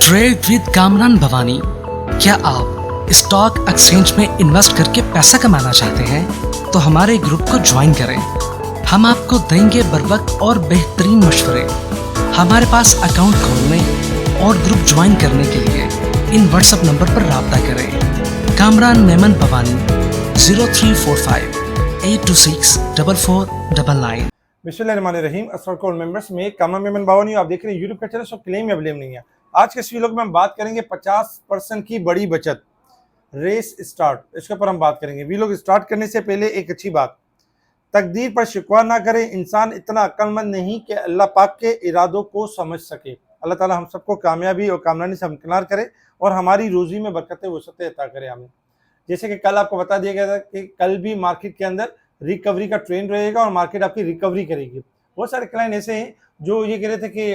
Trade with Kamran Bhavani. क्या आप stock exchange में इन्वेस्ट करके पैसा कमाना चाहते हैं तो हमारे ग्रुप को ज्वाइन करें। हम आपको देंगे बर वक्त और बेहतरीन मशवरे। हमारे पास अकाउंट खोलने और ग्रुप ज्वाइन करने के लिए इन व्हाट्सएप नंबर पर राब्ता करें। कामरान मेमन भवानी 0345-826-4499। बिस्मिल्लाहिर्रहमानिर्रहीम। अस्सलाम वालेकुम मेंबर्स में कामरान मेमन भवानी, आप देख रहे हैं यूट्यूब का चैनल। सो क्लेम या ब्लेम नहीं है। आज के इस वीडियो में हम बात करेंगे 50% की बड़ी बचत रेस स्टार्ट, इसके ऊपर हम बात करेंगे। वीडियो स्टार्ट करने से पहले एक अच्छी बात, तकदीर पर शिकवा ना करें। इंसान इतना अक्लमंद नहीं कि अल्लाह पाक के इरादों को समझ सके। अल्लाह ताला हम सबको कामयाबी और कामरानी से हमकिनार करे और हमारी रोजी में बरकतें वसअतें अता करे। आमीन। जैसे कि कल आपको बता दिया गया था कि कल भी मार्केट के अंदर रिकवरी का ट्रेंड रहेगा और मार्केट आपकी रिकवरी करेगी। बहुत सारे क्लाइंट ऐसे हैं जो ये कह रहे थे कि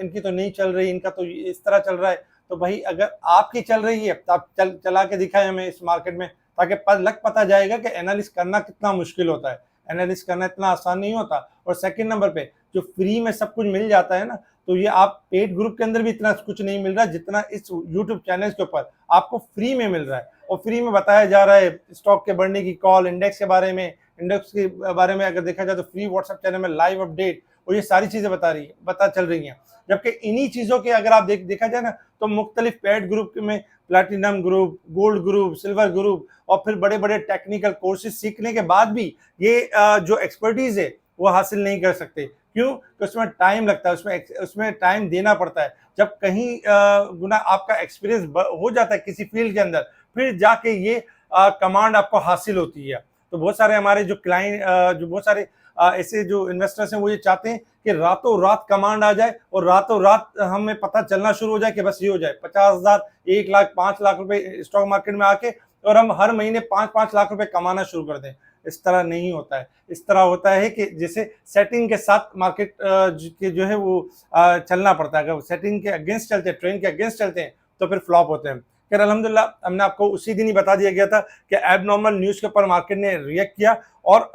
इनकी तो नहीं चल रही, इनका तो इस तरह चल रहा है। तो भाई अगर आपकी चल रही है तो आप चला के दिखाएं हमें इस मार्केट में, ताकि पता जाएगा कि एनालिसिस करना कितना मुश्किल होता है। एनालिसिस करना इतना आसान नहीं होता। और सेकंड नंबर पे जो फ्री में सब कुछ मिल जाता है ना, तो ये आप पेड ग्रुप के अंदर भी इतना कुछ नहीं मिल रहा जितना इस यूट्यूब चैनल के ऊपर आपको फ्री में मिल रहा है। और फ्री में बताया जा रहा है स्टॉक के बढ़ने की कॉल, इंडेक्स के बारे में, इंडेक्स के बारे में अगर देखा जाए तो फ्री व्हाट्सएप चैनल में लाइव अपडेट और ये सारी चीजें पता चल रही हैं। जबकि इन्हीं चीजों के अगर आप देखा जाए ना, तो मुख्तलिफ पेड ग्रुप में platinum group, gold group, silver group और फिर बड़े बड़े टेक्निकल कोर्सेज सीखने के बाद भी ये जो एक्सपर्टीज है वो हासिल नहीं कर सकते। क्यों? तो उसमें टाइम लगता है, उसमें टाइम देना पड़ता है। जब कहीं गुना आपका एक्सपीरियंस हो जाता है किसी फील्ड के अंदर, फिर जाके ये कमांड आपको हासिल होती है। तो बहुत सारे हमारे जो क्लाइंट जो बहुत सारे ऐसे जो इन्वेस्टर्स हैं वो ये चाहते हैं कि रातों रात कमांड आ जाए और रातों रात हमें पता चलना शुरू हो जाए कि बस ये हो जाए 50,000, 1 लाख, 5 लाख रुपए स्टॉक मार्केट में आके और हम हर महीने 5-5 लाख रुपए कमाना शुरू कर दें। इस तरह नहीं होता है। इस तरह होता है कि जैसे सेटिंग के साथ मार्केट के जो है वो चलना पड़ता है। अगर सेटिंग के अगेंस्ट चलते हैं, ट्रेंड के अगेंस्ट चलते हैं, तो फिर फ्लॉप होते हैं। खैर अल्हम्दुलिल्लाह हमने आपको उसी दिन ही बता दिया गया था कि एबनॉर्मल न्यूज़ के ऊपर मार्केट ने रिएक्ट किया और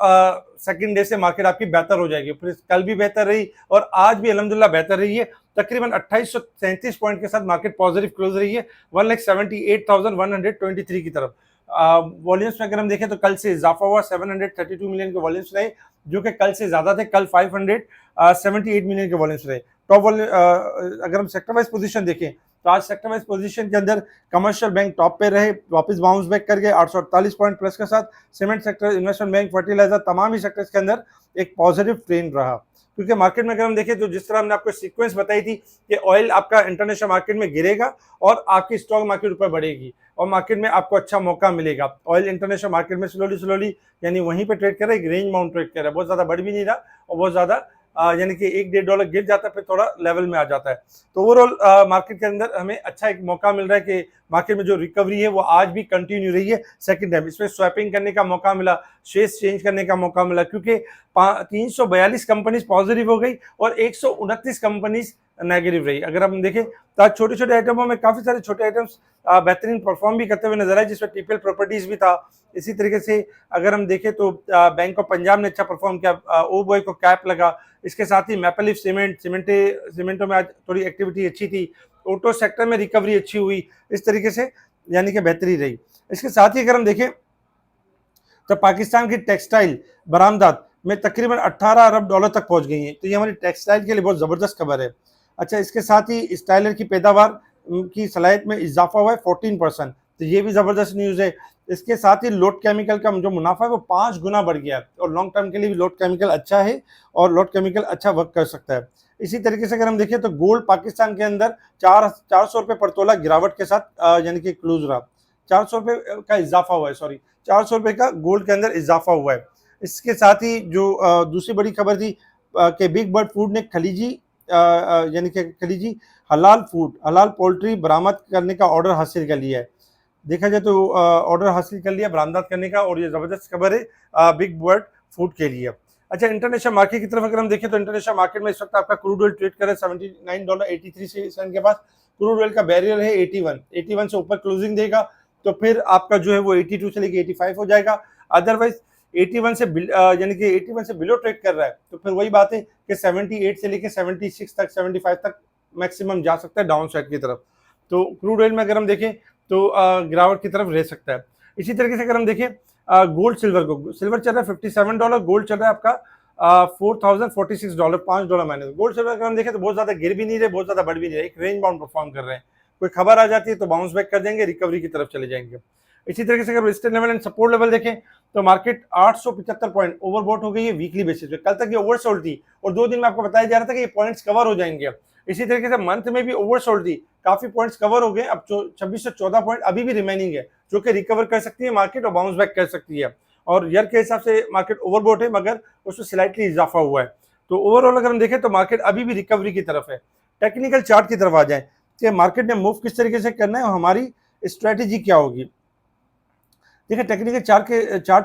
सेकंड डे से मार्केट आपकी बेहतर हो जाएगी। फिर कल भी बेहतर रही और आज भी अल्हम्दुलिल्लाह बेहतर रही है। तकरीबन 2837 पॉइंट के साथ मार्केट पॉजिटिव क्लोज रही है 1,78,123 की तरफ। वॉल्यूम्स में अगर हम देखें तो कल से इजाफा हुआ, 732 मिलियन के वॉल्यूम्स रहे, जो कि कल से ज्यादा थे। कल 578 मिलियन के वॉल्यूम्स रहे। टॉप वॉल्यूम अगर हम सेक्टर वाइज पोजीशन देखें तो आज सेक्टर वाइज पोजीशन के अंदर कमर्शियल बैंक टॉप पे रहे, वापस बाउंस बैक कर गए 848 पॉइंट प्लस के साथ। Cement sector, investment bank, fertiliser, तमाम ही सेक्टर्स के अंदर एक पॉजिटिव ट्रेंड रहा। क्योंकि मार्केट में अगर हम देखें तो जिस तरह हमने आपको सीक्वेंस बताई थी कि ऑयल आपका इंटरनेशनल मार्केट में गिरेगा और आपकी स्टॉक मार्केट ऊपर बढ़ेगी और मार्केट में आपको अच्छा मौका मिलेगा। ऑयल इंटरनेशनल मार्केट में स्लोली यानी वहीं पे ट्रेड कर रहा है, रेंज माउंट ट्रेड कर रहा है, बहुत ज्यादा बढ़ भी नहीं रहा और बहुत ज्यादा यानी कि $1-1.5 गिर जाता है फिर थोड़ा लेवल में आ जाता है। तो ओवरऑल मार्केट के अंदर हमें अच्छा एक मौका मिल रहा है कि मार्केट में जो रिकवरी है वो आज भी कंटिन्यू रही है। सेकंड टाइम इसमें स्वैपिंग करने का मौका मिला, शेयर्स चेंज करने का मौका मिला, क्योंकि 342 कंपनीज पॉजिटिव हो गई और 129 कंपनीज नेगेटिव रही। अगर हम देखें तो छोटे छोटे आइटमों में काफी सारे छोटे आइटम्स बेहतरीन परफॉर्म भी करते हुए नजर आए, जिसमें टीपीएल प्रॉपर्टीज भी था। इसी तरीके से अगर हम देखें तो बैंक ऑफ पंजाब ने अच्छा परफॉर्म किया, ओबॉय को कैप लगा। इसके साथ ही मैपल लीफ सीमेंटों में आज थोड़ी एक्टिविटी अच्छी थी। ऑटो सेक्टर में रिकवरी अच्छी हुई। इस तरीके से यानी कि बेहतरी रही। इसके साथ ही अगर हम देखें तो पाकिस्तान की टेक्सटाइल बरामदात में तकरीबन 18 अरब डॉलर तक पहुंच गई है। तो ये हमारी टेक्सटाइल के लिए बहुत जबरदस्त खबर है। अच्छा, इसके साथ ही स्टाइलर की पैदावार की सलाहियत में इजाफा हुआ है 14%, तो ये भी जबरदस्त न्यूज है। इसके साथ ही लोड केमिकल का जो मुनाफा है वो 5 गुना बढ़ गया है और लॉन्ग टर्म के लिए भी लोड केमिकल अच्छा है और लोड केमिकल अच्छा वर्क कर सकता है। इसी तरीके से अगर हम देखें तो गोल्ड पाकिस्तान के अंदर 400 रुपये पर तोला गिरावट के साथ यानी कि क्लोज रहा। 400 रुपये का इजाफा हुआ है, 400 रुपये का गोल्ड के अंदर इजाफा हुआ है। इसके साथ ही जो दूसरी बड़ी खबर थी कि बिग बर्ड फूड ने खलीजी यानी कि खलीजी हलाल पोल्ट्री बरामद करने का ऑर्डर हासिल कर लिया है। देखा जाए तो ऑर्डर हासिल कर लिया बरामदात करने का और ये जबरदस्त खबर है बिग बर्ड फूड के लिए। अच्छा, इंटरनेशनल मार्केट की तरफ अगर हम देखें तो इंटरनेशनल मार्केट में इस वक्त आपका क्रूड ऑयल ट्रेड कर रहा है $79.83 के पास। क्रूड ऑयल का बैरियर है 81 से ऊपर क्लोजिंग देगा तो फिर आपका जो है वो 82 से लेके 85 हो जाएगा। अदरवाइज 81 से यानी कि 81 से बिलो ट्रेड कर रहा है तो फिर वही बात है कि 78 से लेके 76 तक 75 तक मैक्सिमम जा सकता है डाउन साइड की तरफ। तो क्रूड ऑयल में अगर हम देखें तो गिरावट की तरफ रह सकता है। इसी तरीके से अगर हम देखें गोल्ड सिल्वर को, सिल्वर चल रहा है $57, गोल्ड चल रहा है आपका $4046, $5 माइनस। गोल्ड सिल्वर अगर हम देखें तो बहुत ज्यादा गिर भी नहीं रहे, बहुत ज्यादा बढ़ भी नहीं रहे, एक रेंज बाउंड परफॉर्म कर रहे हैं। कोई खबर आ जाती है तो बाउंस बैक कर देंगे, रिकवरी की तरफ चले जाएंगे। इसी तरीके से अगर resistance level and support level देखें तो मार्केट 875 पॉइंट ओवरबॉट हो गई है वीकली बेसिस पे। कल तक ये ओवरसोल्ड थी और 2 दिन में आपको बताया जा रहा था कि ये पॉइंट्स कवर हो जाएंगे। इसी तरीके से मंथ में भी ओवरसोल्ड थी, काफी पॉइंट्स कवर हो गए। अब 2614 पॉइंट अभी भी रिमेनिंग है जो कि रिकवर कर सकती है मार्केट और बाउंस बैक कर सकती है। और ईयर के हिसाब से मार्केट ओवरबॉट है मगर उसमें स्लाइटली इजाफा हुआ है। तो ओवरऑल अगर हम देखें तो मार्केट अभी भी रिकवरी की तरफ है। टेक्निकल चार्ट की तरफ आ जाए कि मार्केट ने मूव किस तरीके से करना है और हमारी स्ट्रेटेजी क्या होगी। देखिए टेक्निकल चार्ट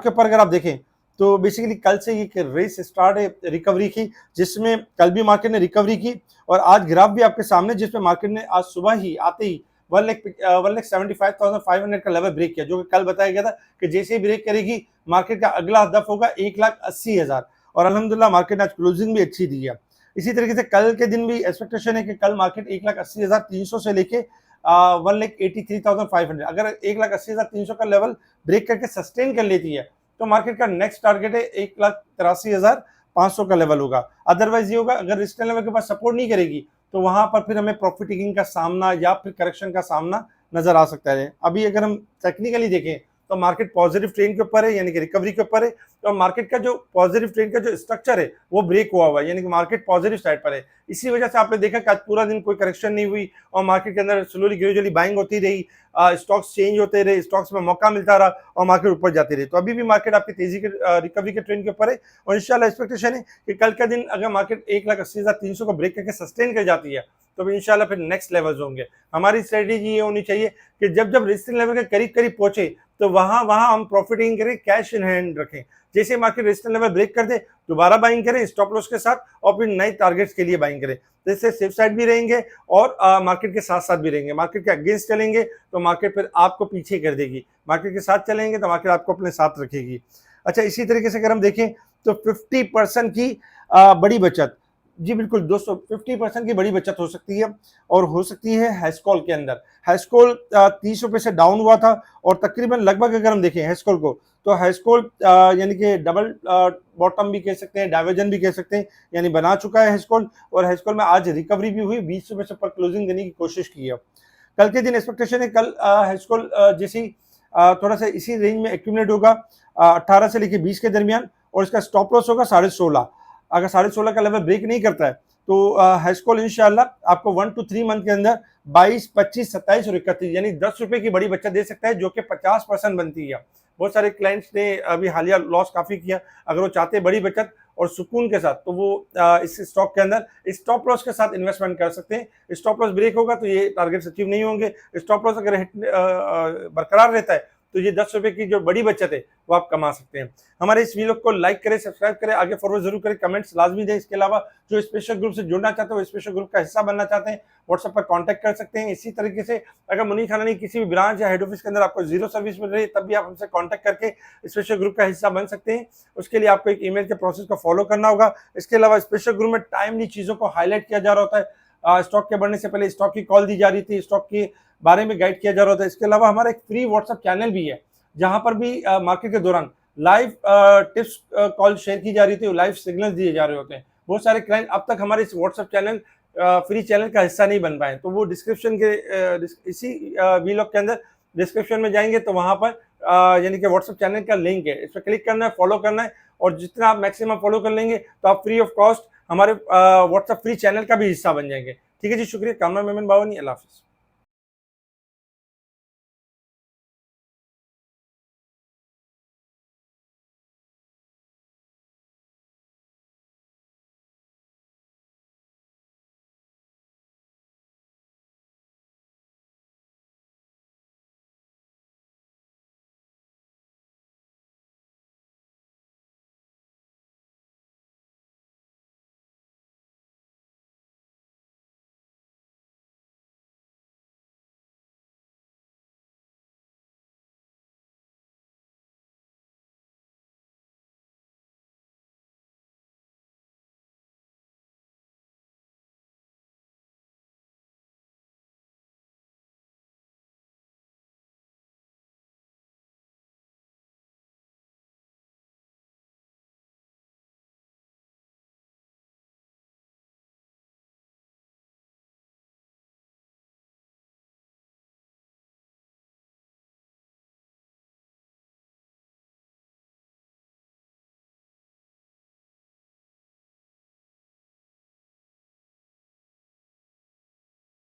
के ऊपर अगर आप देखें तो बेसिकली कल से ये रेस स्टार्ट है रिकवरी की, जिसमें कल भी मार्केट ने रिकवरी की और आज ग्राफ भी आपके सामने, जिसमें मार्केट ने आज सुबह ही आते ही 1,75,500 का लेवल ब्रेक किया, जो कि कल बताया गया था कि जैसे ही ब्रेक करेगी मार्केट का अगला हदफ होगा 1,80,000 और अल्हम्दुलिल्लाह मार्केट ने आज क्लोजिंग भी अच्छी दी है। इसी तरीके से कल के दिन भी एक्सपेक्टेशन है कि कल मार्केट 1,80,300 से लेके 1,83,500, अगर 1,80,300 का लेवल ब्रेक करके सस्टेन कर लेती है तो मार्केट का नेक्स्ट टारगेट है 1,83,500 का लेवल होगा। अदरवाइज ये होगा अगर रेजिस्टेंस लेवल के पास सपोर्ट नहीं करेगी तो वहां पर फिर हमें प्रॉफिट टेकिंग का सामना या फिर करेक्शन का सामना नजर आ सकता है। अभी अगर हम टेक्निकली देखें तो मार्केट पॉजिटिव ट्रेंड के ऊपर है, यानी कि रिकवरी के ऊपर है। तो मार्केट का जो पॉजिटिव ट्रेंड का जो स्ट्रक्चर है वो ब्रेक हुआ हुआ है, यानी कि मार्केट पॉजिटिव साइड पर है। इसी वजह से आपने देखा कि आज पूरा दिन कोई करेक्शन नहीं हुई और मार्केट के अंदर स्लोली ग्रेजुअली बाइंग होती रही, स्टॉक्स चेंज होते रहे, स्टॉक्स में मौका मिलता रहा और मार्केट ऊपर जाती रही। तो अभी भी मार्केट आपकी तेजी के रिकवरी के ट्रेंड के ऊपर है और इंशाल्लाह एक्सपेक्टेशन है कि कल का दिन अगर मार्केट 1,80,300 को ब्रेक करके सस्टेन कर जाती है तो इंशाल्लाह फिर नेक्स्ट लेवल्स होंगे। हमारी स्ट्रेटेजी ये होनी चाहिए कि जब जब रेजिस्टेंस लेवल के करीब करीब पहुंचे तो वहां वहां हम प्रॉफिटिंग करें, कैश इन हैंड रखें। जैसे मार्केट रेजिस्टेंस लेवल ब्रेक कर दे दोबारा बाइंग करें स्टॉप लॉस के साथ और फिर नए टारगेट्स के लिए बाइंग करें। तो इससे सेफ साइड भी रहेंगे और मार्केट के साथ साथ भी रहेंगे। मार्केट के अगेंस्ट चलेंगे तो मार्केट फिर आपको पीछे कर देगी, मार्केट के साथ चलेंगे तो मार्केट आपको अपने साथ रखेगी। अच्छा, इसी तरीके से अगर हम देखें तो 50% की बड़ी बचत, जी बिल्कुल दोस्तों 50% की बड़ी बचत हो सकती है और हो सकती है हैस्कॉल के अंदर। हैस्कॉल 30 रुपए से डाउन हुआ था और तकरीबन लगभग अगर हम देखें हैस्कॉल को तो हैस्कॉल यानी कि डबल बॉटम भी कह सकते हैं, डाइवर्जन भी कह सकते हैं, यानी बना चुका है हैस्कॉल और हैस्कॉल में आज रिकवरी भी हुई, 20 रुपए से ऊपर क्लोजिंग देने की कोशिश की है। कल के दिन एक्सपेक्टेशन है कल हैस्कॉल जैसी थोड़ा सा इसी रेंज में एक्यूमुलेट होगा 18 से लेकर 20 के दरमियान और इसका स्टॉप लॉस होगा 16.5। अगर 16.5 का लेवल ब्रेक नहीं करता है तो हैस्कॉल इंशाल्लाह आपको 1 to 3 मंथ के अंदर 22, 25, 27 और 31 यानी 10 रुपए की बड़ी बचत दे सकता है, जो कि 50% बनती है। बहुत सारे क्लाइंट्स ने अभी हालिया लॉस काफी किया, अगर वो चाहते हैं बड़ी बचत और सुकून के साथ तो वो इस स्टॉक के अंदर स्टॉप लॉस के साथ इन्वेस्टमेंट कर सकते हैं। स्टॉप लॉस ब्रेक होगा तो ये टारगेट अचीव नहीं होंगे। स्टॉप लॉस अगर बरकरार रहता है तो ये 10 रुपए की जो बड़ी बचत है वो आप कमा सकते हैं। हमारे इस वीडियो को लाइक करें, सब्सक्राइब करें, आगे फॉरवर्ड जरूर करें, कमेंट्स लाजमी दें। इसके अलावा जो स्पेशल ग्रुप से जुड़ना चाहते हैं वो स्पेशल ग्रुप का हिस्सा बनना चाहते हैं व्हाट्सएप पर कांटेक्ट कर सकते हैं। इसी तरीके से अगर मुनीर खानानी किसी भी ब्रांच या हेड ऑफिस के अंदर आपको जीरो सर्विस मिल रही है तब भी आप हमसे कांटेक्ट करके स्पेशल ग्रुप का हिस्सा बन सकते हैं। उसके लिए आपको एक ईमेल के प्रोसेस को फॉलो करना होगा। इसके अलावा स्पेशल ग्रुप में टाइमली चीजों को हाईलाइट किया जा रहा होता है। स्टॉक के बढ़ने से पहले स्टॉक की कॉल दी जा रही थी, स्टॉक के बारे में गाइड किया जा रहा होता है। इसके अलावा हमारा एक फ्री व्हाट्सएप चैनल भी है जहां पर भी मार्केट के दौरान लाइव टिप्स कॉल शेयर की जा रही थी, लाइव सिग्नल दिए जा रहे होते हैं। बहुत सारे क्लाइंट अब तक हमारे इस व्हाट्सएप चैनल फ्री चैनल का हिस्सा नहीं बन पाए, तो वो डिस्क्रिप्शन के इसी वीलॉग के अंदर डिस्क्रिप्शन में जाएंगे तो वहां पर यानी कि व्हाट्सएप चैनल का लिंक है, इस पर क्लिक करना है, फॉलो करना है और जितना आप मैक्सिमम फॉलो कर लेंगे तो आप फ्री ऑफ कॉस्ट हमारे व्हाट्सएप फ्री चैनल का भी हिस्सा बन जाएंगे। ठीक है जी, शुक्रिया। कामरान मेमन बावनी, अल्लाह हाफिज़।